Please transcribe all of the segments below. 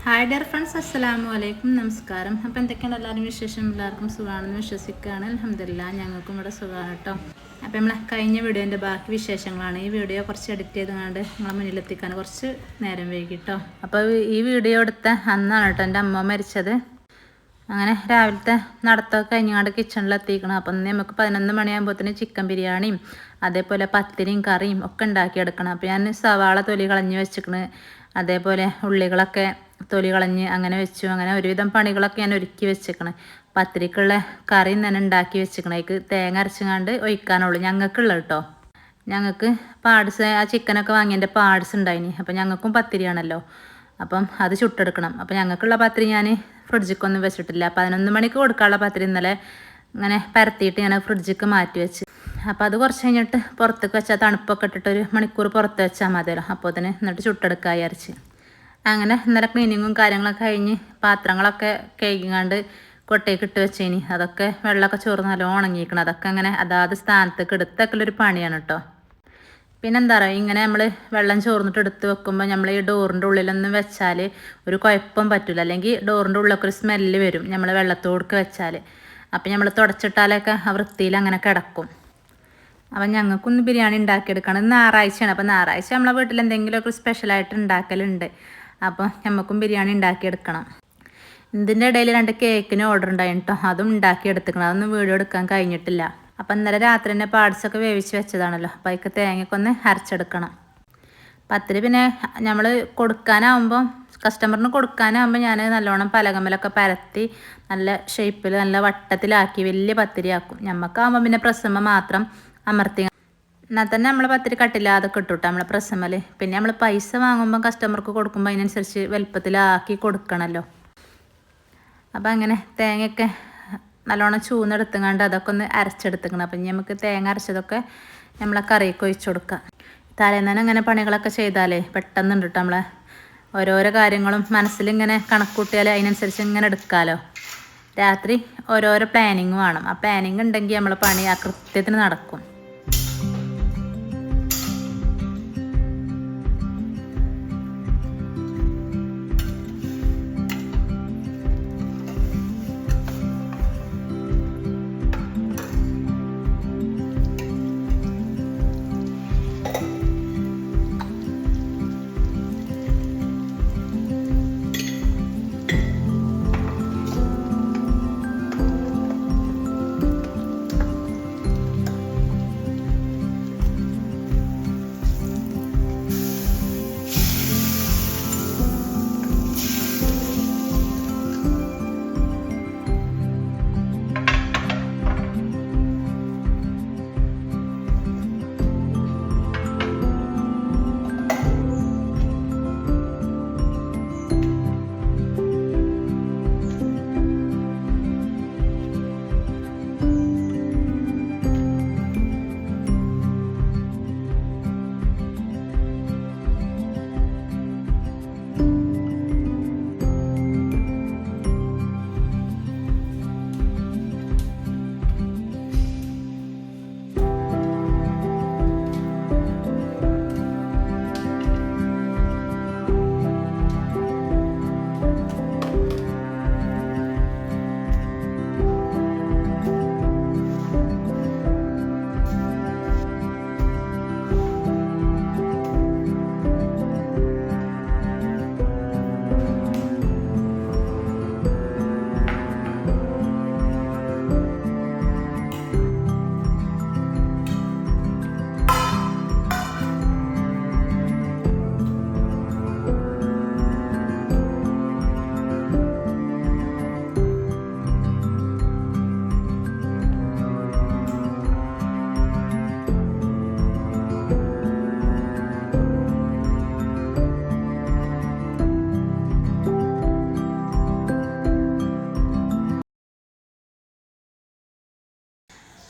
Hi dear friends, അസ്സലാമു അലൈക്കും, നമസ്കാരം. അപ്പോൾ എന്തൊക്കെയാണ് എല്ലാവരും വിശേഷം? എല്ലാവർക്കും സുഖമാണെന്ന് വിശ്വസിക്കുകയാണ്. അൽഹംദുലില്ലാഹ്, ഞങ്ങൾക്കും ഇവിടെ സുഖമാണ് കേട്ടോ. അപ്പോൾ നമ്മൾ കഴിഞ്ഞ വീഡിയോൻ്റെ ബാക്കി വിശേഷങ്ങളാണ്. ഈ വീഡിയോ കുറച്ച് എഡിറ്റ് ചെയ്തുകൊണ്ട് നമ്മളെ മുന്നിലെത്തിക്കാൻ കുറച്ച് നേരം വൈകി കേട്ടോ. അപ്പോൾ ഈ വീഡിയോ എടുത്ത അന്നാണ് കേട്ടോ എൻ്റെ അമ്മ മരിച്ചത്. അങ്ങനെ രാവിലത്തെ നടത്തൊക്കെ കഴിഞ്ഞാണ്ട് കിച്ചണിലെത്തിക്കണം. അപ്പം നമുക്ക് 11 മണിയാകുമ്പോഴത്തേന് ചിക്കൻ ബിരിയാണിയും അതേപോലെ പത്തിരിയും കറിയും ഒക്കെ ഉണ്ടാക്കിയെടുക്കണം. അപ്പോൾ ഞാൻ സവാള തൊലി കളഞ്ഞ് വെച്ചിക്കണ്, അതേപോലെ ഉള്ളികളൊക്കെ തൊലി കളഞ്ഞ് അങ്ങനെ വെച്ചു. അങ്ങനെ ഒരുവിധം പണികളൊക്കെ ഞാൻ ഒരുക്കി വെച്ചിക്കണ്. പത്തിരിക്കുള്ള കറിയും തന്നെ ഉണ്ടാക്കി വെച്ചിക്കണം. അതിക്ക് തേങ്ങ അരച്ചുകൊണ്ട് ഒഴിക്കാനുള്ളൂ ഞങ്ങൾക്കുള്ള കേട്ടോ. ഞങ്ങൾക്ക് പാഡ്സ്, ആ ചിക്കനൊക്കെ വാങ്ങിയതിൻ്റെ പാഡ്സ് ഉണ്ടായിനി. അപ്പം ഞങ്ങൾക്കും പത്തിരിയാണല്ലോ, അപ്പം അത് ചുട്ടെടുക്കണം. അപ്പം ഞങ്ങൾക്കുള്ള പത്തിരി ഞാൻ ഫ്രിഡ്ജിക്കൊന്നും വെച്ചിട്ടില്ല. 11 മണിക്ക് കൊടുക്കാനുള്ള പത്തിരി ഇന്നലെ ഇങ്ങനെ പരത്തിയിട്ട് ഞാൻ ഫ്രിഡ്ജിക്ക് മാറ്റി വെച്ച്. അപ്പോൾ അത് കുറച്ച് കഴിഞ്ഞിട്ട് പുറത്തേക്ക് വെച്ചാൽ തണുപ്പൊക്കെ ഇട്ടിട്ട് 1 മണിക്കൂർ പുറത്ത് വെച്ചാൽ മതിയല്ലോ. അപ്പോൾ അതിന് എന്നിട്ട് ചുട്ടെടുക്കാൻ വിചാരിച്ച്. അങ്ങനെ ഇന്നലെ ക്ലീനിങ്ങും കാര്യങ്ങളൊക്കെ കഴിഞ്ഞ് പാത്രങ്ങളൊക്കെ കഴുകിങ്ങാണ്ട് കൊട്ടയ്ക്ക് ഇട്ട് വെച്ചേനി. അതൊക്കെ വെള്ളമൊക്കെ ചോറ് നല്ലോണം ഉണങ്ങിയിരിക്കണം. അതൊക്കെ അങ്ങനെ അതാത് സ്ഥാനത്തേക്ക് എടുത്തൊക്കെയുള്ളൊരു പണിയാണ് കേട്ടോ. പിന്നെന്താ പറയുക, ഇങ്ങനെ നമ്മൾ വെള്ളം ചോർന്നിട്ട് എടുത്ത് വെക്കുമ്പോൾ നമ്മൾ ഈ ഡോറിൻ്റെ ഉള്ളിലൊന്നും വെച്ചാൽ ഒരു കുഴപ്പം പറ്റില്ല. അല്ലെങ്കിൽ ഡോറിൻ്റെ ഉള്ളിലൊക്കെ ഒരു സ്മെല്ല് വരും നമ്മൾ വെള്ളത്തോടൊക്കെ വെച്ചാൽ. അപ്പം നമ്മൾ തുടച്ചിട്ടാലൊക്കെ ആ വൃത്തിയിൽ അങ്ങനെ കിടക്കും. അപ്പം ഞങ്ങൾക്കൊന്ന് ബിരിയാണി ഉണ്ടാക്കിയെടുക്കണം. ഇന്ന് ഞായറാഴ്ചയാണ്. അപ്പം ഞായറാഴ്ച നമ്മളെ വീട്ടിൽ എന്തെങ്കിലുമൊക്കെ സ്പെഷ്യലായിട്ട് ഉണ്ടാക്കലുണ്ട്. അപ്പോൾ നമുക്കും ബിരിയാണി ഉണ്ടാക്കിയെടുക്കണം. ഇതിൻ്റെ ഇടയിൽ 2 കേക്കിന് ഓർഡർ ഉണ്ടായി കേട്ടോ. അതും ഉണ്ടാക്കിയെടുത്തിക്കണം. അതൊന്നും വീഡിയോ എടുക്കാൻ കഴിഞ്ഞിട്ടില്ല. അപ്പം ഇന്നലെ രാത്രി തന്നെ പാഡ്സൊക്കെ വേവിച്ച് വെച്ചതാണല്ലോ. അപ്പോൾ അതിക്ക് തേങ്ങയൊക്കെ ഒന്ന് അരച്ചെടുക്കണം. പത്തിരി പിന്നെ നമ്മൾ കൊടുക്കാനാവുമ്പോൾ, കസ്റ്റമറിന് കൊടുക്കാനാവുമ്പോൾ ഞാൻ നല്ലോണം പലകമ്മലൊക്കെ പരത്തി നല്ല ഷേപ്പിൽ നല്ല വട്ടത്തിലാക്കി വലിയ പത്തിരിയാക്കും. നമുക്കാവുമ്പോൾ പിന്നെ പ്രസ്സുമ്മ മാത്രം അമർത്തി എന്നാൽ തന്നെ നമ്മൾ പത്തിരി കട്ടില്ലാതെ കിട്ടും നമ്മളെ പ്രസ്സുമ്മൽ. പിന്നെ നമ്മൾ പൈസ വാങ്ങുമ്പോൾ കസ്റ്റമർക്ക് കൊടുക്കുമ്പോൾ അതിനനുസരിച്ച് വലുപ്പത്തിലാക്കി കൊടുക്കണമല്ലോ. അപ്പം അങ്ങനെ തേങ്ങയൊക്കെ നല്ലോണം ചൂന്നെടുത്തുകൊണ്ട് അതൊക്കെ ഒന്ന് അരച്ചെടുത്തുക്കണം. അപ്പം നമുക്ക് തേങ്ങ അരച്ചതൊക്കെ നമ്മളെ കറിയൊക്കെ ഒഴിച്ചു കൊടുക്കാം. തലേന്ന് തന്നെ അങ്ങനെ പണികളൊക്കെ ചെയ്താലേ പെട്ടെന്നുണ്ട് കേട്ടോ. നമ്മളെ ഓരോരോ കാര്യങ്ങളും മനസ്സിലിങ്ങനെ കണക്കൂട്ടിയാൽ അതിനനുസരിച്ച് ഇങ്ങനെ എടുക്കാമല്ലോ. രാത്രി ഓരോരോ പ്ലാനിങ് വേണം. ആ പ്ലാനിങ് ഉണ്ടെങ്കിൽ നമ്മളെ പണി ആ കൃത്യത്തിന് നടക്കും.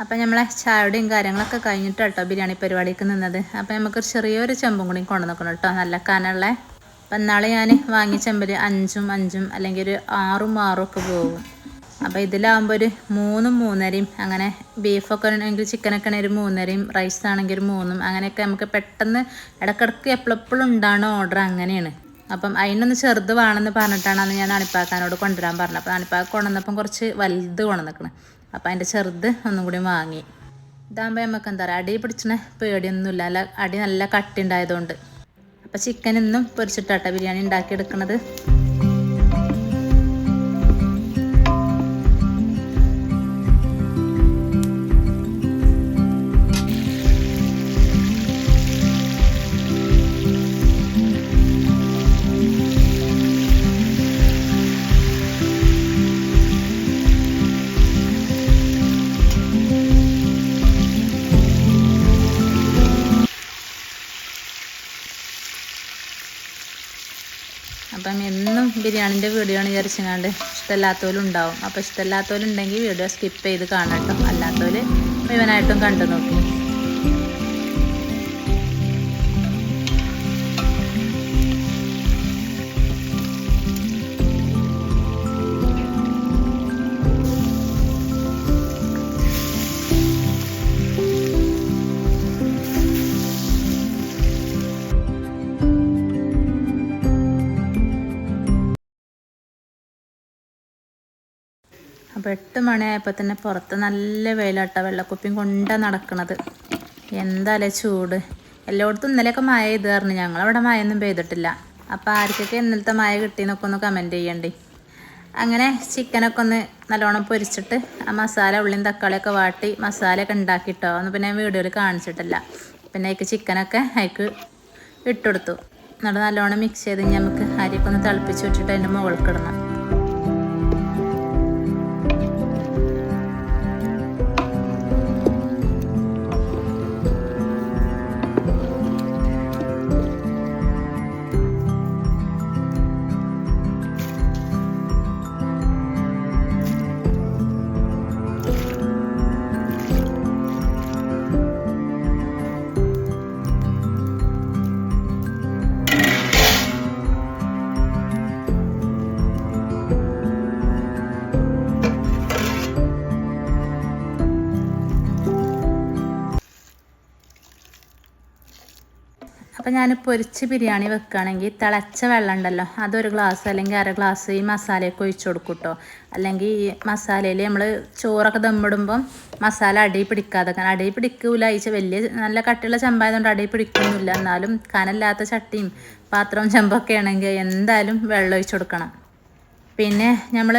അപ്പം നമ്മളെ ചായയുടെയും കാര്യങ്ങളൊക്കെ കഴിഞ്ഞിട്ട് കേട്ടോ ബിരിയാണി പരിപാടിക്ക് നിന്നത്. അപ്പം നമുക്ക് ചെറിയൊരു ചെമ്പും കൂടി കൊണ്ടു നോക്കണം കേട്ടോ, നല്ല കനമുള്ള. അപ്പം നാളെ ഞാൻ വാങ്ങിയ ചെമ്പിൽ 5 അല്ലെങ്കിൽ ഒരു 6 ഒക്കെ പോകും. അപ്പോൾ ഇതിലാകുമ്പോൾ ഒരു 3 3.5 അങ്ങനെ. ബീഫൊക്കെ ആണെങ്കിൽ ചിക്കനൊക്കെ ആണെങ്കിൽ ഒരു 3.5, റൈസ് ആണെങ്കിൽ ഒരു 3, അങ്ങനെയൊക്കെ നമുക്ക് പെട്ടെന്ന് ഇടക്കിടക്ക് എപ്പോഴെപ്പോഴും ഉണ്ടാകണ ഓർഡർ അങ്ങനെയാണ്. അപ്പം അതിനൊന്ന് ചെറുത് വേണമെന്ന് പറഞ്ഞിട്ടാണ് അന്ന് ഞാൻ അണിപ്പാക്കാനോട് കൊണ്ടുവരാൻ പറഞ്ഞത്. അപ്പോൾ അണിപ്പാക്ക കൊണ്ടുവന്നപ്പം കുറച്ച് വലുത് കൊണ്ടുവന്നിക്കണം. അപ്പോൾ അതിൻ്റെ ചെറുത് ഒന്നും കൂടി വാങ്ങി. ഇതാകുമ്പോൾ നമുക്ക് എന്താ പറയുക, അടി പിടിച്ചിന് പേടിയൊന്നുമില്ല, അല്ല അടി നല്ല കട്ടി ഉണ്ടായതുകൊണ്ട്. അപ്പോൾ ചിക്കൻ ഇന്നും പൊരിച്ചിട്ടാട്ടോ ബിരിയാണി ഉണ്ടാക്കിയെടുക്കണത്. അപ്പം എന്നും ബിരിയാണിൻ്റെ വീഡിയോ ആണ് വിചാരിച്ചങ്ങാണ്ട് ഇഷ്ടമില്ലാത്തവരും ഉണ്ടാവും. അപ്പോൾ ഇഷ്ടമില്ലാത്തവരുണ്ടെങ്കിൽ വീഡിയോ സ്കിപ്പ് ചെയ്ത് കാണാം കേട്ടോ. അല്ലാത്തവർ മുഴുവനായിട്ടും കണ്ടു നോക്കി. അപ്പോൾ 8 മണിയായപ്പോൾ തന്നെ പുറത്ത് നല്ല വെയിലാട്ട. വെള്ളക്കുപ്പിയും കൊണ്ടാണ് നടക്കണത്. എന്തായാലും ചൂട്. എല്ലായിടത്തും ഇന്നലെയൊക്കെ മഴ ചെയ്ത് പറഞ്ഞു. ഞങ്ങളവിടെ മഴയൊന്നും പെയ്തിട്ടില്ല. അപ്പോൾ ആർക്കൊക്കെ ഇന്നലത്തെ മഴ കിട്ടിയെന്നൊക്കെ ഒന്ന് കമൻറ്റ് ചെയ്യണ്ടേ. അങ്ങനെ ചിക്കനൊക്കെ ഒന്ന് നല്ലോണം പൊരിച്ചിട്ട് ആ മസാല ഉള്ളിയും തക്കാളിയൊക്കെ വാട്ടി മസാലയൊക്കെ ഉണ്ടാക്കിയിട്ടോ. ഒന്ന് പിന്നെ വീഡിയോയിൽ കാണിച്ചിട്ടില്ല. പിന്നെ അതിക്ക് ചിക്കനൊക്കെ അതിക്ക് ഇട്ടുകൊടുത്തു. എന്നിട്ട് നല്ലോണം മിക്സ് ചെയ്ത് നമുക്ക് അരിയൊക്കെ ഒന്ന് തിളപ്പിച്ച് വെച്ചിട്ട് അതിൻ്റെ മുകളിൽ കിടണം. അപ്പോൾ ഞാൻ പൊരിച്ച് ബിരിയാണി വെക്കുകയാണെങ്കിൽ തിളച്ച വെള്ളം ഉണ്ടല്ലോ, അതൊരു ഗ്ലാസ് അല്ലെങ്കിൽ അര ഗ്ലാസ് ഈ മസാലയൊക്കെ ഒഴിച്ചു കൊടുക്കും കേട്ടോ. അല്ലെങ്കിൽ ഈ മസാലയിൽ നമ്മൾ ചോറൊക്കെ ദമ്മിടുമ്പം മസാല അടി പിടിക്കാതെ, അടി പിടിക്കില്ല. ഈ വലിയ നല്ല കട്ടിയുള്ള ചെമ്പായതുകൊണ്ട് അടി പിടിക്കുന്നില്ല. എന്നാലും കനല്ലാത്ത ചട്ടിയും പാത്രവും ചെമ്പൊക്കെ ആണെങ്കിൽ എന്തായാലും വെള്ളം ഒഴിച്ചു കൊടുക്കണം. പിന്നെ നമ്മൾ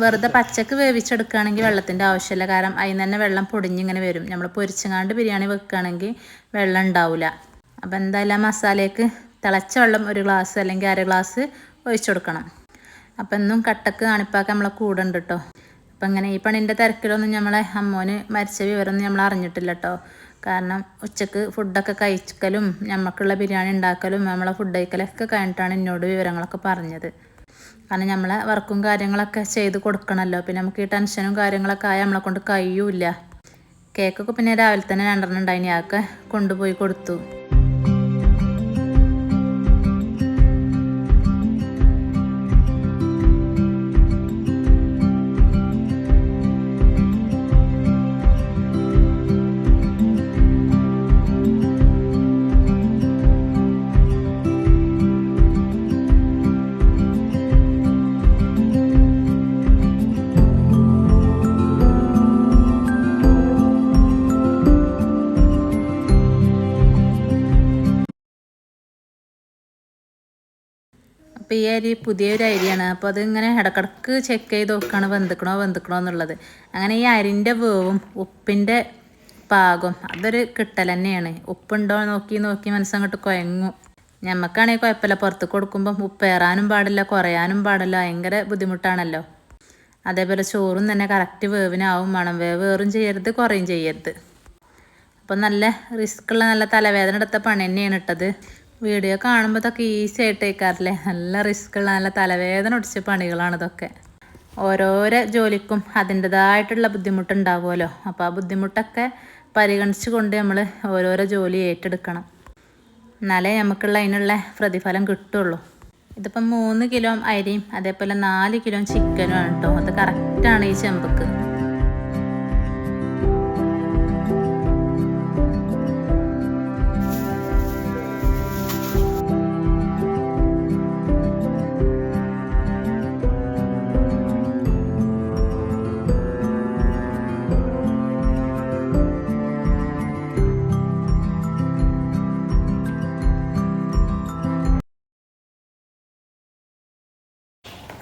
വെറുതെ പച്ചക്ക് വേവിച്ചെടുക്കുകയാണെങ്കിൽ വെള്ളത്തിൻ്റെ ആവശ്യമില്ല. കാരണം അതിൽ നിന്ന് തന്നെ വെള്ളം പൊടിഞ്ഞിങ്ങനെ വരും. നമ്മൾ പൊരിച്ചങ്ങാണ്ട് ബിരിയാണി വെക്കുകയാണെങ്കിൽ വെള്ളം ഉണ്ടാവില്ല. അപ്പോൾ എന്തായാലും മസാലയ്ക്ക് തിളച്ച വെള്ളം ഒരു ഗ്ലാസ് അല്ലെങ്കിൽ അര ഗ്ലാസ് ഒഴിച്ചു കൊടുക്കണം. അപ്പം എന്നും കട്ടക്ക് അണിപ്പാക്കാൻ നമ്മളെ കൂടെ ഉണ്ട് കേട്ടോ. അപ്പം ഇങ്ങനെ ഈ പണീൻ്റെ തിരക്കിലൊന്നും നമ്മളെ അമ്മോന് മരിച്ച വിവരമൊന്നും നമ്മൾ അറിഞ്ഞിട്ടില്ല കേട്ടോ. കാരണം ഉച്ചക്ക് ഫുഡൊക്കെ കഴിക്കലും നമുക്കുള്ള ബിരിയാണി ഉണ്ടാക്കലും നമ്മളെ ഫുഡ് കഴിക്കലൊക്കെ കഴിഞ്ഞിട്ടാണ് എന്നോട് വിവരങ്ങളൊക്കെ പറഞ്ഞത്. കാരണം നമ്മളെ വർക്കും കാര്യങ്ങളൊക്കെ ചെയ്ത് കൊടുക്കണമല്ലോ. പിന്നെ നമുക്ക് ഈ ടെൻഷനും കാര്യങ്ങളൊക്കെ ആയാൽ നമ്മളെ കൊണ്ട് കഴിയൂല. കേക്കൊക്കെ പിന്നെ രാവിലെ തന്നെ 2 ഉണ്ടായിനി, അതൊക്കെ കൊണ്ടുപോയി കൊടുത്തു. അപ്പോൾ ഈ അരി പുതിയൊരു അരിയാണ്. അപ്പോൾ അതിങ്ങനെ ഇടക്കിടക്ക് ചെക്ക് ചെയ്ത് നോക്കുകയാണ് വെന്തിക്കണോ എന്നുള്ളത്. അങ്ങനെ ഈ അരിൻ്റെ വേവും ഉപ്പിൻ്റെ പാകം അതൊരു കിട്ടൽ തന്നെയാണ്. ഉപ്പുണ്ടോ നോക്കി മനസ്സങ്ങോട്ട് കുഴങ്ങും. ഞമ്മക്കാണെങ്കിൽ കുഴപ്പമില്ല. പുറത്ത് കൊടുക്കുമ്പം ഉപ്പേറാനും പാടില്ല, കുറയാനും പാടില്ല. ഭയങ്കര ബുദ്ധിമുട്ടാണല്ലോ. അതേപോലെ ചോറും തന്നെ കറക്റ്റ് വേവിനാവും വേണം. വേറും ചെയ്യരുത്, കുറയും ചെയ്യരുത്. അപ്പോൾ നല്ല റിസ്ക്കുള്ള നല്ല തലവേദന എടുത്ത പണി തന്നെയാണ് ഇട്ടത്. വീഡിയോ കാണുമ്പോൾ ഇതൊക്കെ ഈസി ആയിട്ട് കേൾക്കാറില്ലേ. നല്ല റിസ്ക്കുള്ള നല്ല തലവേദന ഒടിച്ച പണികളാണ് ഇതൊക്കെ. ഓരോരോ ജോലിക്കും അതിൻ്റെതായിട്ടുള്ള ബുദ്ധിമുട്ടുണ്ടാവുമല്ലോ. അപ്പോൾ ആ ബുദ്ധിമുട്ടൊക്കെ പരിഗണിച്ച് കൊണ്ട് നമ്മൾ ഓരോരോ ജോലി ഏറ്റെടുക്കണം. എന്നാലേ നമുക്കുള്ള അതിനുള്ള പ്രതിഫലം കിട്ടുള്ളൂ. ഇതിപ്പം 3 കിലോ അരിയും അതേപോലെ 4 കിലോ ചിക്കനും ആണ് കേട്ടോ. അത് കറക്റ്റാണ് ഈ ചെമ്പക്ക്.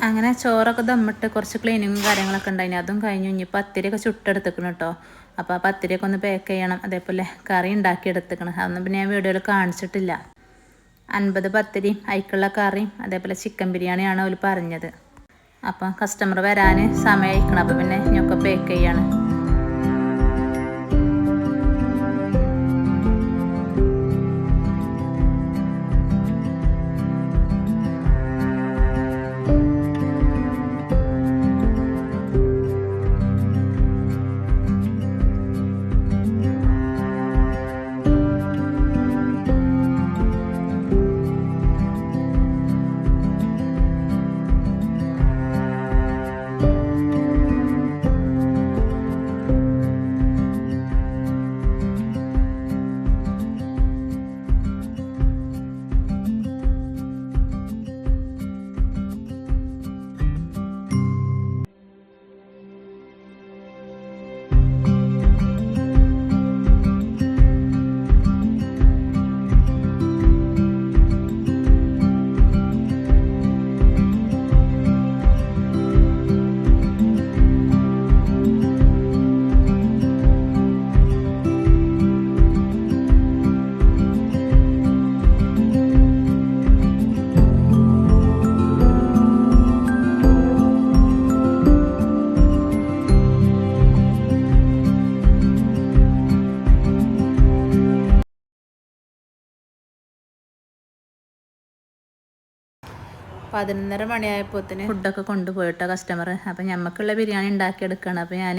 അങ്ങനെ ചോറൊക്കെ ദമ്മിട്ട് കുറച്ച് ക്ലീനിങ്ങും കാര്യങ്ങളൊക്കെ ഉണ്ടായിന്. അതും കഴിഞ്ഞു. ഇനി പത്തിരിയൊക്കെ ചുട്ടെടുത്തിക്കണം കേട്ടോ. അപ്പോൾ ആ പത്തിരിയൊക്കെ ഒന്ന് പാക്ക് ചെയ്യണം. അതേപോലെ കറി ഉണ്ടാക്കിയെടുത്തിക്കണം. അതൊന്നും പിന്നെ ഞാൻ വീഡിയോയിൽ കാണിച്ചിട്ടില്ല. 50 പത്തിരി, അതിക്കുള്ള കറിയും അതേപോലെ ചിക്കൻ ബിരിയാണിയാണ് അവർ പറഞ്ഞത്. അപ്പം കസ്റ്റമർ വരാൻ സമയമായിക്കണം. അപ്പോൾ പിന്നെ ഞൊക്കെ പാക്ക് ചെയ്യാണ്. പതിനൊന്നര മണിയായപ്പോത്തിന് ഫുഡൊക്കെ കൊണ്ടുപോയിട്ടോ കസ്റ്റമർ. അപ്പം ഞമ്മക്കുള്ള ബിരിയാണി ഉണ്ടാക്കിയെടുക്കുകയാണ്. അപ്പോൾ ഞാൻ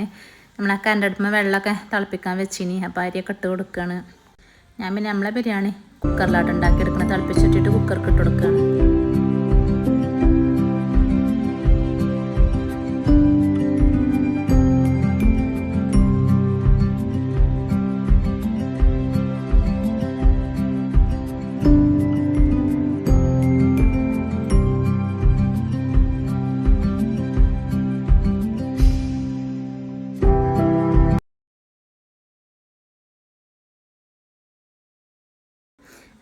നമ്മളെ കൻ്റെ അടുത്ത് വെള്ളമൊക്കെ തിളപ്പിക്കാൻ വെച്ചിനി. അപ്പോൾ അരിയൊക്കെ ഇട്ട് കൊടുക്കുകയാണ്. ഞാൻ പിന്നെ നമ്മളെ ബിരിയാണി കുക്കറിലാട്ട് ഉണ്ടാക്കിയെടുക്കണം. തിളപ്പിച്ചിട്ടിട്ട് കുക്കർക്ക് ഇട്ട് കൊടുക്കുകയാണ്.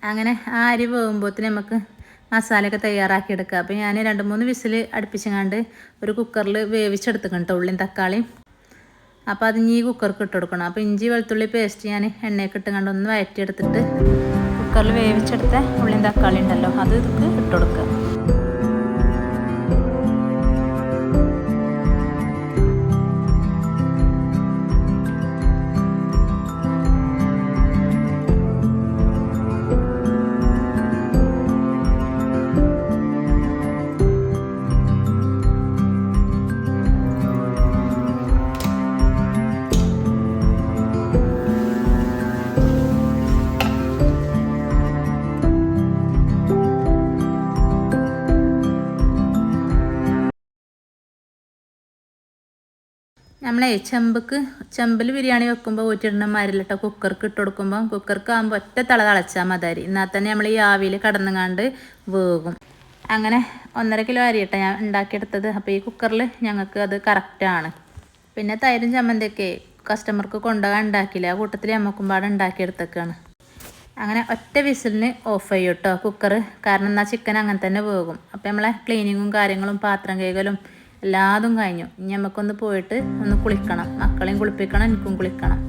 അങ്ങനെ ആ അരി വേകുമ്പോഴത്തേന് നമുക്ക് മസാലയൊക്കെ തയ്യാറാക്കി എടുക്കുക. അപ്പോൾ ഞാൻ 2-3 വിസിൽ അടുപ്പിച്ചങ്ങാണ്ട് ഒരു കുക്കറിൽ വേവിച്ചെടുത്തിക്കണം കേട്ടോ ഉള്ളിയും തക്കാളിയും. അപ്പോൾ അത് ഇനി കുക്കർക്ക് ഇട്ട് കൊടുക്കണം. അപ്പോൾ ഇഞ്ചി വെളുത്തുള്ളി പേസ്റ്റ് ഞാൻ എണ്ണയൊക്കെ ഇട്ടുകൊണ്ട് ഒന്ന് വഴറ്റിയെടുത്തിട്ട് കുക്കറിൽ വേവിച്ചെടുത്ത ഉള്ളിയും തക്കാളി ഉണ്ടല്ലോ അത് ഇതൊക്കെ ഇട്ട് കൊടുക്കുക. നമ്മളെ ചെമ്പിൽ ബിരിയാണി വെക്കുമ്പോൾ ഊറ്റിടുന്ന മരിലിട്ടോ കുക്കർക്ക് ഇട്ട് കൊടുക്കുമ്പോൾ കുക്കർക്ക് ആകുമ്പോൾ ഒറ്റ തിളച്ചാൽ മതി. എന്നാൽ തന്നെ നമ്മൾ ഈ ആവിയിൽ കടന്നുങ്ങാണ്ട് വേകും. അങ്ങനെ 1.5 കിലോ അരിയിട്ടാണ് ഞാൻ ഉണ്ടാക്കിയെടുത്തത്. അപ്പോൾ ഈ കുക്കറിൽ ഞങ്ങൾക്ക് അത് കറക്റ്റാണ്. പിന്നെ തൈരും ചമ്മന്തിയൊക്കെ കസ്റ്റമർക്ക് കൊണ്ടുപോകാൻ ഉണ്ടാക്കിയില്ല. ആ കൂട്ടത്തിൽ നമുക്കുമ്പാടെ ഉണ്ടാക്കിയെടുത്തേക്കാണ്. അങ്ങനെ ഒറ്റ വിസിലിന് ഓഫ് ചെയ്യും കേട്ടോ കുക്കർ. കാരണം എന്നാൽ ചിക്കൻ അങ്ങനെ തന്നെ വേകും. അപ്പോൾ നമ്മളെ ക്ലീനിങ്ങും കാര്യങ്ങളും പാത്രം കഴുകലും എല്ലാതും കഴിഞ്ഞു. ഇനി നമുക്കൊന്ന് പോയിട്ട് ഒന്ന് കുളിക്കണം. മക്കളെയും കുളിപ്പിക്കണം, എനിക്കും കുളിക്കണം.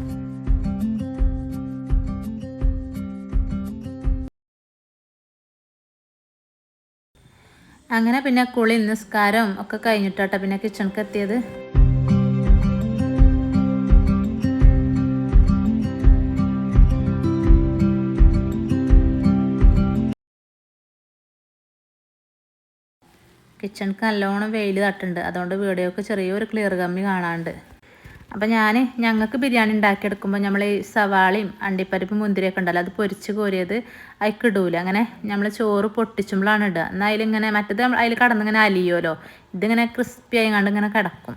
അങ്ങനെ പിന്നെ കുളി നിസ്കാരം ഒക്കെ കഴിഞ്ഞിട്ടാട്ടോ പിന്നെ കിച്ചണിക്ക് എത്തിയത്. കിച്ചണിക്ക് നല്ലോണം വെയിൽ തട്ടുണ്ട്. അതുകൊണ്ട് വീഡിയോക്ക് ചെറിയൊരു ക്ലിയർ കമ്മി കാണാണ്ട്. അപ്പം ഞങ്ങൾക്ക് ബിരിയാണി ഉണ്ടാക്കിയെടുക്കുമ്പോൾ നമ്മൾ ഈ സവാളയും അണ്ടിപ്പരിപ്പും മുന്തിരിയൊക്കെ ഉണ്ടല്ലോ അത് പൊരിച്ച് കോരിയത് അതിക്കിടൂല. അങ്ങനെ നമ്മൾ ചോറ് പൊട്ടിച്ചുമ്പോഴാണ് ഇടുക. എന്നാൽ അതിലിങ്ങനെ മറ്റേത് അതിൽ കടന്നിങ്ങനെ അലിയുമല്ലോ. ഇതിങ്ങനെ ക്രിസ്പി ആയിങ്ങാണ്ട് ഇങ്ങനെ കിടക്കും.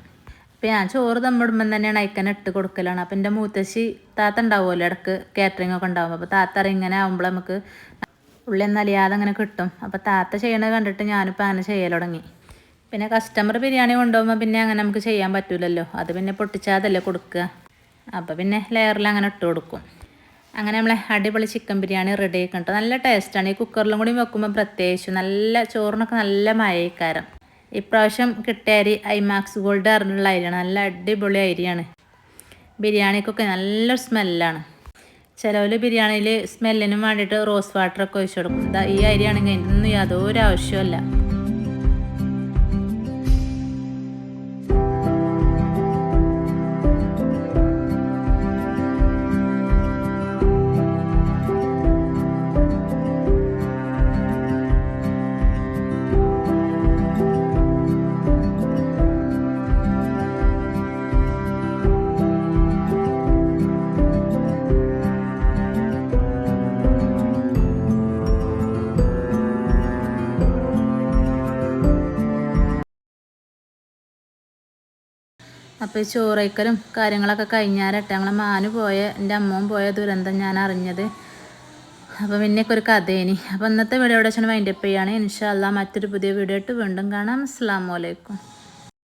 അപ്പോൾ ഞാൻ ചോറ് തമ്മിടുമ്പം തന്നെയാണ് അയക്കനെ ഇട്ട് കൊടുക്കലാണ്. അപ്പം എൻ്റെ മൂത്തശ്ശി താത്ത ഉണ്ടാവുമല്ലോ ഇടക്ക് കാറ്ററിംഗ് ഒക്കെ ഉണ്ടാകുമ്പോൾ. അപ്പോൾ താത്ത ഇങ്ങനെ ആകുമ്പോൾ നമുക്ക് ഉള്ളി നലിയാതെ അങ്ങനെ കിട്ടും. അപ്പോൾ താത്ത ചെയ്യണത് കണ്ടിട്ട് ഞാനിപ്പോൾ അങ്ങനെ ചെയ്യൽ തുടങ്ങി. പിന്നെ കസ്റ്റമർ ബിരിയാണി കൊണ്ടുപോകുമ്പോൾ പിന്നെ അങ്ങനെ നമുക്ക് ചെയ്യാൻ പറ്റില്ലല്ലോ. അത് പിന്നെ പൊട്ടിച്ചാതല്ലേ കൊടുക്കുക. അപ്പോൾ പിന്നെ ലെയറിൽ അങ്ങനെ ഇട്ട് കൊടുക്കും. അങ്ങനെ നമ്മളെ അടിപൊളി ചിക്കൻ ബിരിയാണി റെഡി ആയിക്കട്ടോ. നല്ല ടേസ്റ്റാണ്. ഈ കുക്കറിലും കൂടി വെക്കുമ്പോൾ പ്രത്യേകിച്ച് നല്ല ചോറിനൊക്കെ നല്ല മയക്കാരം. ഇപ്രാവശ്യം കിട്ടിയ അരി ഐമാക്സ് ഗോൾഡ് അറിഞ്ഞുള്ള അരിയാണ്. നല്ല അടിപൊളി അരിയാണ്. ബിരിയാണിക്കൊക്കെ നല്ല സ്മെല്ലാണ്. ചിലവർ ബിരിയാണിയിൽ സ്മെല്ലിനും വേണ്ടിയിട്ട് റോസ് വാട്ടറൊക്കെ ഒഴിച്ചു കൊടുക്കും. ഈ അരിയാണെങ്കിൽ ഇതൊന്നും യാതൊരു ആവശ്യമല്ല. അപ്പോൾ ഈ ചോറയ്ക്കലും കാര്യങ്ങളൊക്കെ കഴിഞ്ഞാലട്ടെ ഞങ്ങളെ മാന് പോയ എൻ്റെ അമ്മവും പോയ ദുരന്തം ഞാൻ അറിഞ്ഞത്. അപ്പോൾ പിന്നെയൊക്കെ ഒരു കഥേനി. അപ്പോൾ ഇന്നത്തെ വീഡിയോ ഇവിടെ വെച്ചാൽ വൈൻഡപ്പ് ചെയ്യുകയാണ്. ഇൻഷാ അല്ലാഹ് മറ്റൊരു പുതിയ വീഡിയോ ആയിട്ട് വീണ്ടും കാണാം. അസ്സലാമു അലൈക്കും.